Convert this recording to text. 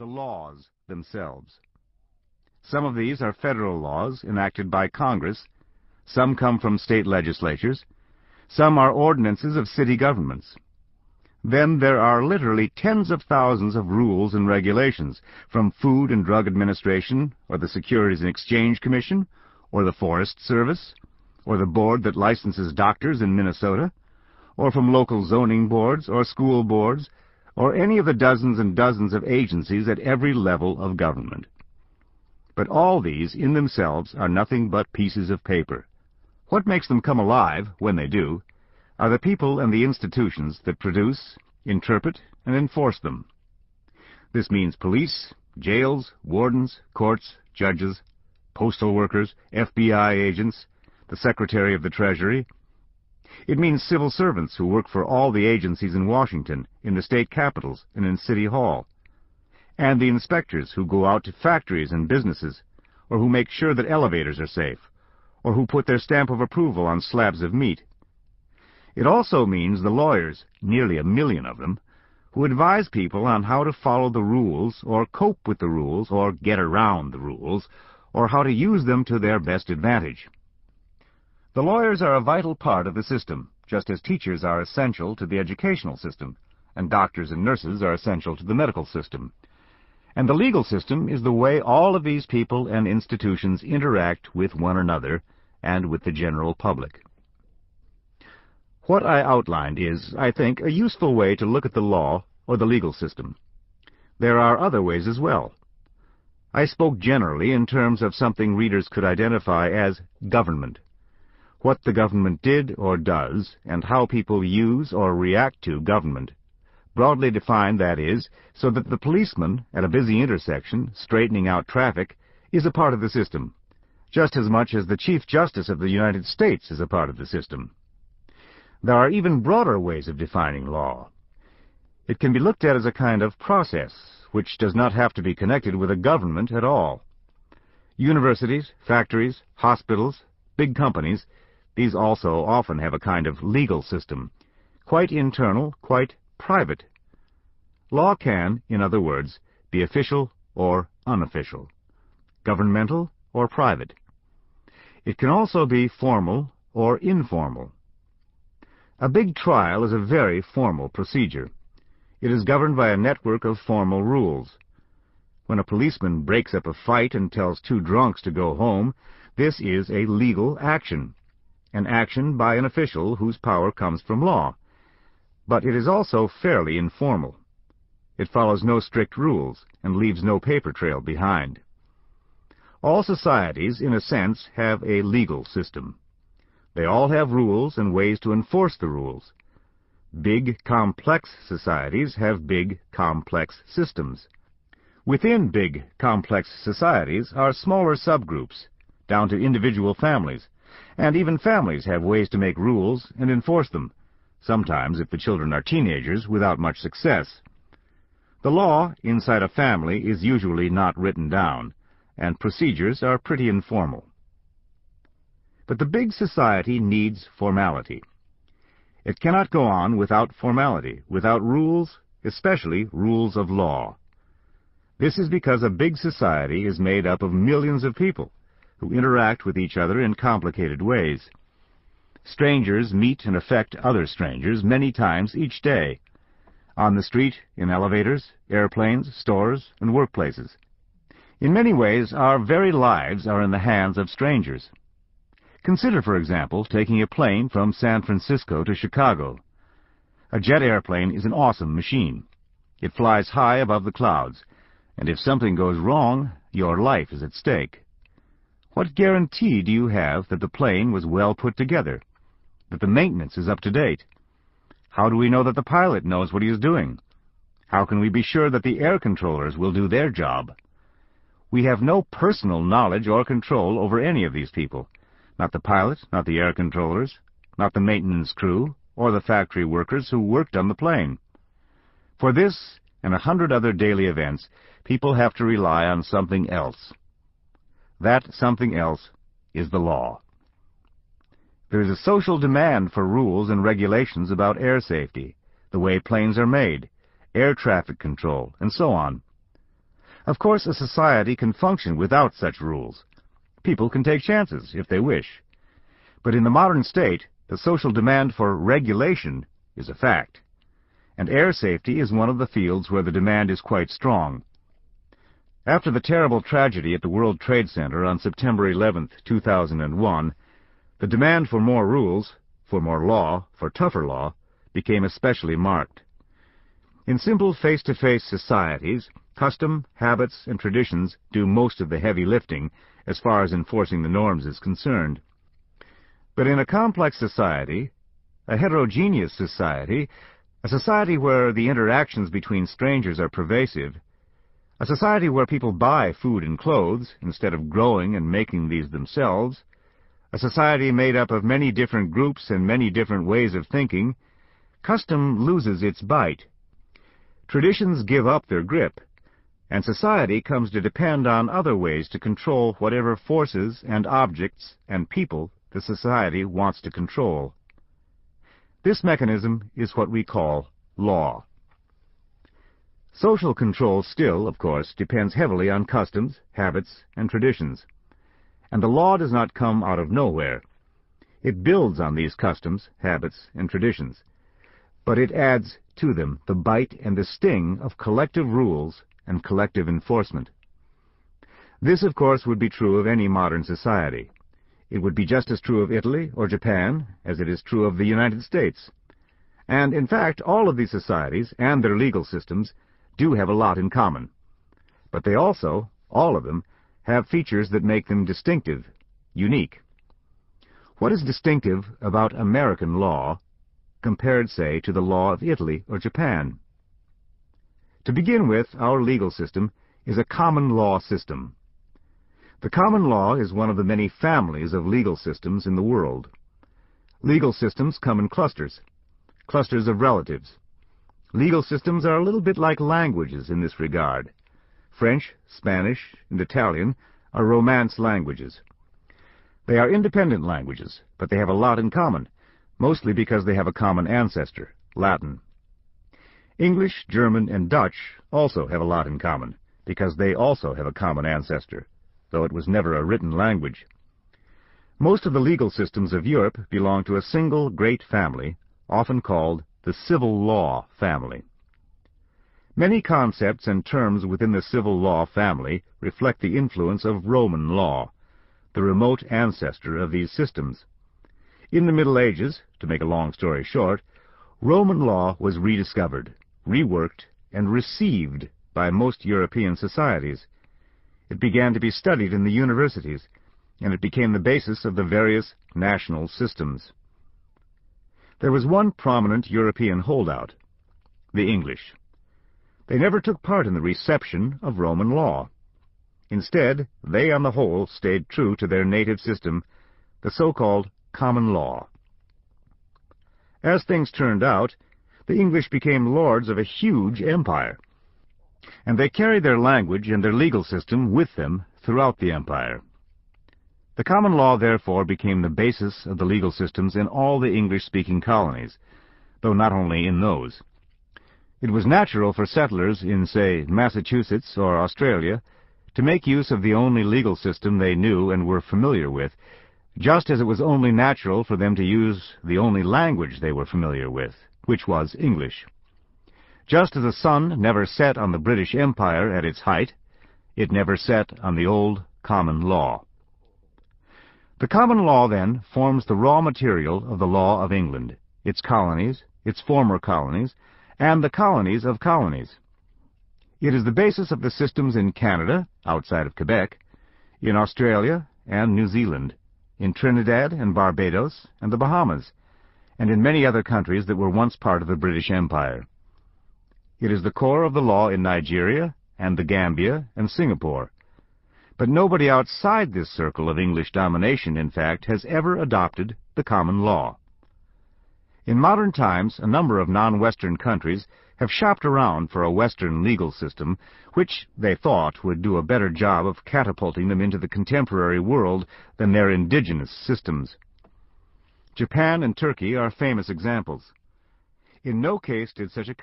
the laws themselves. Some of these are federal laws enacted by Congress, some come from state legislatures, some are ordinances of city governments. Then there are literally tens of thousands of rules and regulations from Food and Drug Administration, or the Securities and Exchange Commission, or the Forest Service, or the board that licenses doctors in Minnesota, or from local zoning boards or school boards, or any of the dozens and dozens of agencies at every level of government. But all these, in themselves, are nothing but pieces of paper. What makes them come alive, when they do, are the people and the institutions that produce, interpret, and enforce them. This means police, jails, wardens, courts, judges, postal workers, FBI agents, the Secretary of the Treasury. It means civil servants who work for all the agencies in Washington, in the state capitals, and in City Hall, and the inspectors who go out to factories and businesses, or who make sure that elevators are safe, or who put their stamp of approval on slabs of meat. It also means the lawyers, nearly 1 million of them, who advise people on how to follow the rules, or cope with the rules, or get around the rules, or how to use them to their best advantage. The lawyers are a vital part of the system, just as teachers are essential to the educational system, and doctors and nurses are essential to the medical system. And the legal system is the way all of these people and institutions interact with one another and with the general public. What I outlined is, I think, a useful way to look at the law or the legal system. There are other ways as well. I spoke generally in terms of something readers could identify as government. What the government did or does, and how people use or react to government. Broadly defined, that is, so that the policeman at a busy intersection, straightening out traffic, is a part of the system, just as much as the Chief Justice of the United States is a part of the system. There are even broader ways of defining law. It can be looked at as a kind of process, which does not have to be connected with a government at all. Universities, factories, hospitals, big companies, these also often have a kind of legal system, quite internal, quite private. Law can, in other words, be official or unofficial, governmental or private. It can also be formal or informal. A big trial is a very formal procedure. It is governed by a network of formal rules. When a policeman breaks up a fight and tells 2 drunks to go home, this is a legal action, an action by an official whose power comes from law. But it is also fairly informal. It follows no strict rules and leaves no paper trail behind. All societies, in a sense, have a legal system. They all have rules and ways to enforce the rules. Big, complex societies have big, complex systems. Within big, complex societies are smaller subgroups, down to individual families, and even families have ways to make rules and enforce them, sometimes, if the children are teenagers, without much success. The law inside a family is usually not written down, and procedures are pretty informal. But the big society needs formality. It cannot go on without formality, without rules, especially rules of law. This is because a big society is made up of millions of people who interact with each other in complicated ways. Strangers meet and affect other strangers many times each day, on the street, in elevators, airplanes, stores, and workplaces. In many ways, our very lives are in the hands of strangers. Consider, for example, taking a plane from San Francisco to Chicago. A jet airplane is an awesome machine. It flies high above the clouds, and if something goes wrong, your life is at stake. What guarantee do you have that the plane was well put together, that the maintenance is up to date? How do we know that the pilot knows what he is doing? How can we be sure that the air controllers will do their job? We have no personal knowledge or control over any of these people. Not the pilot, not the air controllers, not the maintenance crew, or the factory workers who worked on the plane. For this and 100 other daily events, people have to rely on something else. That something else is the law. There is a social demand for rules and regulations about air safety, the way planes are made, air traffic control, and so on. Of course, a society can function without such rules. People can take chances if they wish. But in the modern state, the social demand for regulation is a fact. And air safety is one of the fields where the demand is quite strong. After the terrible tragedy at the World Trade Center on September 11, 2001, the demand for more rules, for more law, for tougher law, became especially marked. In simple face-to-face societies, custom, habits, and traditions do most of the heavy lifting as far as enforcing the norms is concerned. But in a complex society, a heterogeneous society, a society where the interactions between strangers are pervasive, a society where people buy food and clothes instead of growing and making these themselves, a society made up of many different groups and many different ways of thinking, custom loses its bite. Traditions give up their grip, and society comes to depend on other ways to control whatever forces and objects and people the society wants to control. This mechanism is what we call law. Social control still, of course, depends heavily on customs, habits, and traditions. And the law does not come out of nowhere. It builds on these customs, habits, and traditions. But it adds to them the bite and the sting of collective rules and collective enforcement. This, of course, would be true of any modern society. It would be just as true of Italy or Japan as it is true of the United States. And, in fact, all of these societies and their legal systems do have a lot in common. But they also, all of them, have features that make them distinctive, unique. What is distinctive about American law compared, say, to the law of Italy or Japan? To begin with, our legal system is a common law system. The common law is one of the many families of legal systems in the world. Legal systems come in clusters of relatives. Legal systems are a little bit like languages in this regard. French, Spanish, and Italian are Romance languages. They are independent languages, but they have a lot in common, mostly because they have a common ancestor, Latin. English, German, and Dutch also have a lot in common, because they also have a common ancestor, though it was never a written language. Most of the legal systems of Europe belong to a single great family, often called the civil law family. Many concepts and terms within the civil law family reflect the influence of Roman law, the remote ancestor of these systems. In the Middle Ages, to make a long story short, Roman law was rediscovered, reworked, and received by most European societies. It began to be studied in the universities, and it became the basis of the various national systems. There was one prominent European holdout, the English. They never took part in the reception of Roman law. Instead, they on the whole stayed true to their native system, the so-called common law. As things turned out, the English became lords of a huge empire, and they carried their language and their legal system with them throughout the empire. The common law, therefore, became the basis of the legal systems in all the English-speaking colonies, though not only in those. It was natural for settlers in, say, Massachusetts or Australia to make use of the only legal system they knew and were familiar with, just as it was only natural for them to use the only language they were familiar with, which was English. Just as the sun never set on the British Empire at its height, it never set on the old common law. The common law, then, forms the raw material of the law of England, its colonies, its former colonies, and the colonies of colonies. It is the basis of the systems in Canada, outside of Quebec, in Australia and New Zealand, in Trinidad and Barbados and the Bahamas, and in many other countries that were once part of the British Empire. It is the core of the law in Nigeria and the Gambia and Singapore. But nobody outside this circle of English domination, in fact, has ever adopted the common law. In modern times, a number of non-Western countries have shopped around for a Western legal system which they thought would do a better job of catapulting them into the contemporary world than their indigenous systems. Japan and Turkey are famous examples. In no case did such a